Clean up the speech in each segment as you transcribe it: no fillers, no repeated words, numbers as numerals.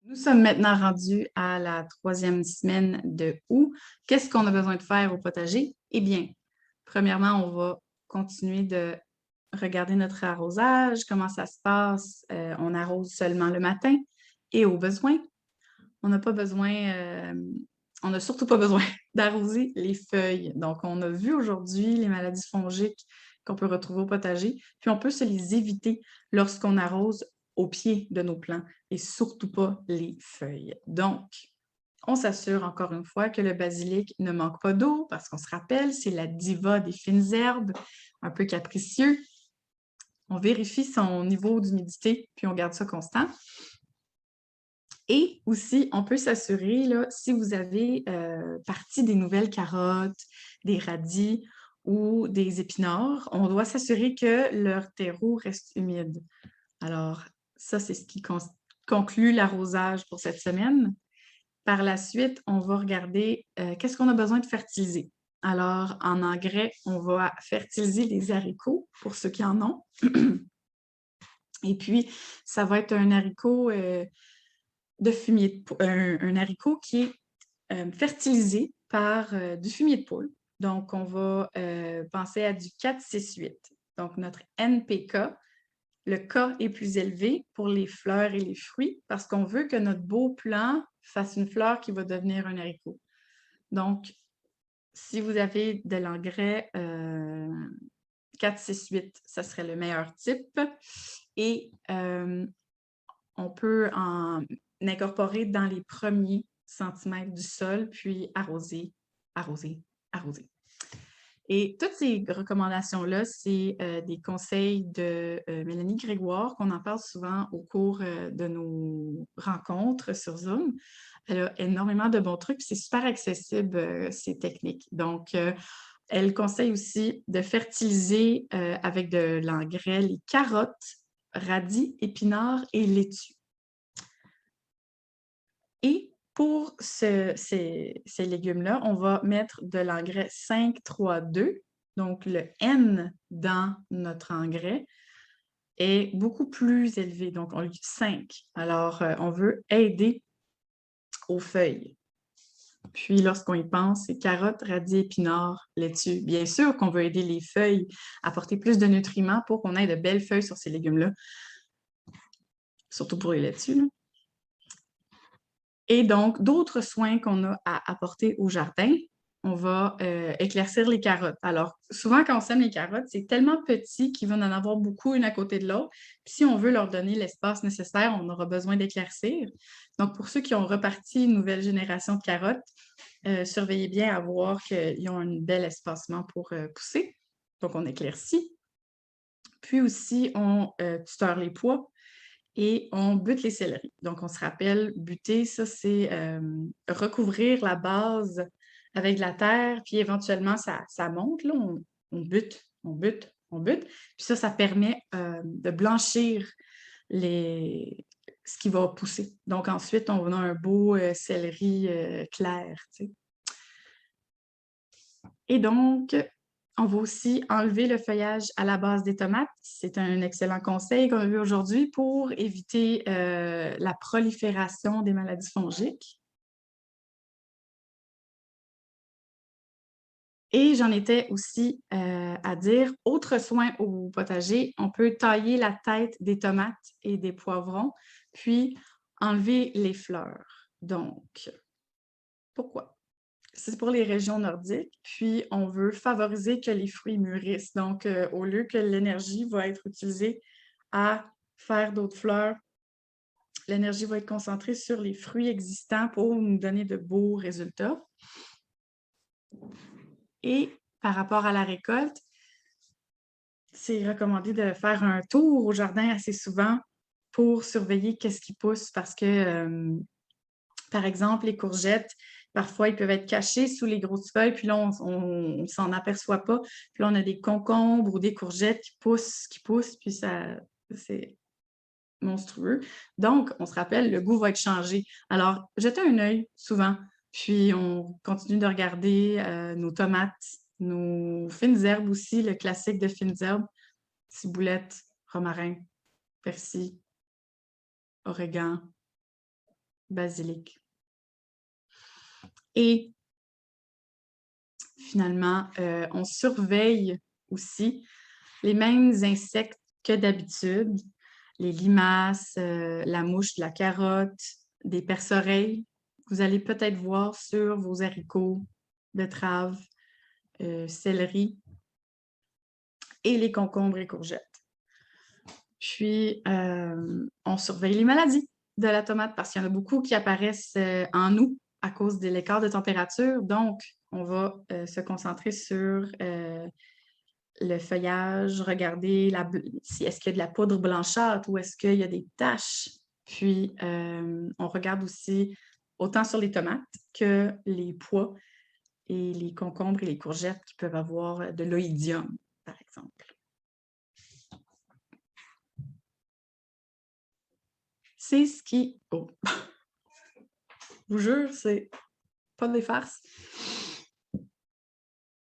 Nous sommes maintenant rendus à la 3e semaine de août. Qu'est-ce qu'on a besoin de faire au potager? Eh bien, premièrement, on va continuer de regarder notre arrosage, comment ça se passe. On arrose seulement le matin et au besoin. On n'a pas besoin, on n'a surtout pas besoin d'arroser les feuilles. Donc, on a vu aujourd'hui les maladies fongiques qu'on peut retrouver au potager, puis on peut se les éviter lorsqu'on arrose au pied de nos plants et surtout pas les feuilles. Donc, on s'assure encore une fois que le basilic ne manque pas d'eau parce qu'on se rappelle, c'est la diva des fines herbes, un peu capricieux. On vérifie son niveau d'humidité, puis on garde ça constant. Et aussi, on peut s'assurer, si vous avez parti des nouvelles carottes, des radis ou des épinards, on doit s'assurer que leur terreau reste humide. Alors, ça, c'est ce qui conclut l'arrosage pour cette semaine. Par la suite, on va regarder qu'est-ce qu'on a besoin de fertiliser. Alors, en engrais, on va fertiliser les haricots, pour ceux qui en ont. Et puis, ça va être un haricot de fumier un haricot qui est fertilisé par du fumier de poule. Donc, on va penser à du 4-6-8. Donc, notre NPK, le K est plus élevé pour les fleurs et les fruits parce qu'on veut que notre beau plant fasse une fleur qui va devenir un haricot. Donc, si vous avez de l'engrais 4-6-8, ça serait le meilleur type. Et on peut en incorporer dans les premiers centimètres du sol, puis arroser, arroser, arroser. Et toutes ces recommandations-là, c'est des conseils de Mélanie Grégoire, qu'on en parle souvent au cours de nos rencontres sur Zoom. Elle a énormément de bons trucs, puis c'est super accessible, ces techniques. Donc, elle conseille aussi de fertiliser avec de l'engrais les carottes, radis, épinards et laitues. Et pour ces légumes-là, on va mettre de l'engrais 5-3-2. Donc, le N dans notre engrais est beaucoup plus élevé. Donc, on dit 5. Alors, on veut aider aux feuilles. Puis, lorsqu'on y pense, c'est carottes, radis, épinards, laitue. Bien sûr qu'on veut aider les feuilles à apporter plus de nutriments pour qu'on ait de belles feuilles sur ces légumes-là. Surtout pour les laitues, là. Et donc, d'autres soins qu'on a à apporter au jardin, on va éclaircir les carottes. Alors, souvent, quand on sème les carottes, c'est tellement petit qu'il va en avoir beaucoup une à côté de l'autre. Puis, si on veut leur donner l'espace nécessaire, on aura besoin d'éclaircir. Donc, pour ceux qui ont reparti une nouvelle génération de carottes, surveillez bien à voir qu'ils ont un bel espacement pour pousser. Donc, on éclaircit. Puis aussi, on tuteur les pois. Et on bute les céleris. Donc, on se rappelle, buter, ça, c'est recouvrir la base avec de la terre, puis éventuellement, ça monte, là, on bute, on bute, on bute. Puis ça permet de blanchir ce qui va pousser. Donc, ensuite, on a un beau céleri clair, tu sais. Et donc, on va aussi enlever le feuillage à la base des tomates. C'est un excellent conseil qu'on a vu aujourd'hui pour éviter la prolifération des maladies fongiques. Et j'en étais aussi à dire, autre soin au potager, on peut tailler la tête des tomates et des poivrons, puis enlever les fleurs. Donc, pourquoi? C'est pour les régions nordiques, puis on veut favoriser que les fruits mûrissent. Donc, au lieu que l'énergie va être utilisée à faire d'autres fleurs, l'énergie va être concentrée sur les fruits existants pour nous donner de beaux résultats. Et par rapport à la récolte, c'est recommandé de faire un tour au jardin assez souvent pour surveiller qu'est-ce qui pousse parce que, par exemple, les courgettes, parfois, ils peuvent être cachés sous les grosses feuilles, puis là, on ne s'en aperçoit pas. Puis là, on a des concombres ou des courgettes qui poussent, puis ça, c'est monstrueux. Donc, on se rappelle, le goût va être changé. Alors, jetez un œil souvent, puis on continue de regarder nos tomates, nos fines herbes aussi, le classique de fines herbes, ciboulette, romarin, persil, origan, basilic. Et finalement, on surveille aussi les mêmes insectes que d'habitude, les limaces, la mouche de la carotte, des perce-oreilles. Vous allez peut-être voir sur vos haricots, betteraves, céleri et les concombres et courgettes. Puis, on surveille les maladies de la tomate parce qu'il y en a beaucoup qui apparaissent en août à cause de l'écart de température. Donc, on va se concentrer sur le feuillage, regarder si est-ce qu'il y a de la poudre blanchâtre ou est-ce qu'il y a des taches. Puis, on regarde aussi autant sur les tomates que les pois et les concombres et les courgettes qui peuvent avoir de l'oïdium, par exemple. C'est ce qui... Oh! Je vous jure, c'est pas des farces.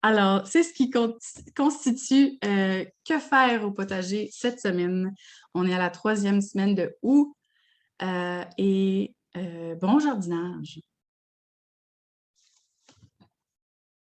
Alors, c'est ce qui constitue Que faire au potager cette semaine. On est à la 3e semaine de août et bon jardinage!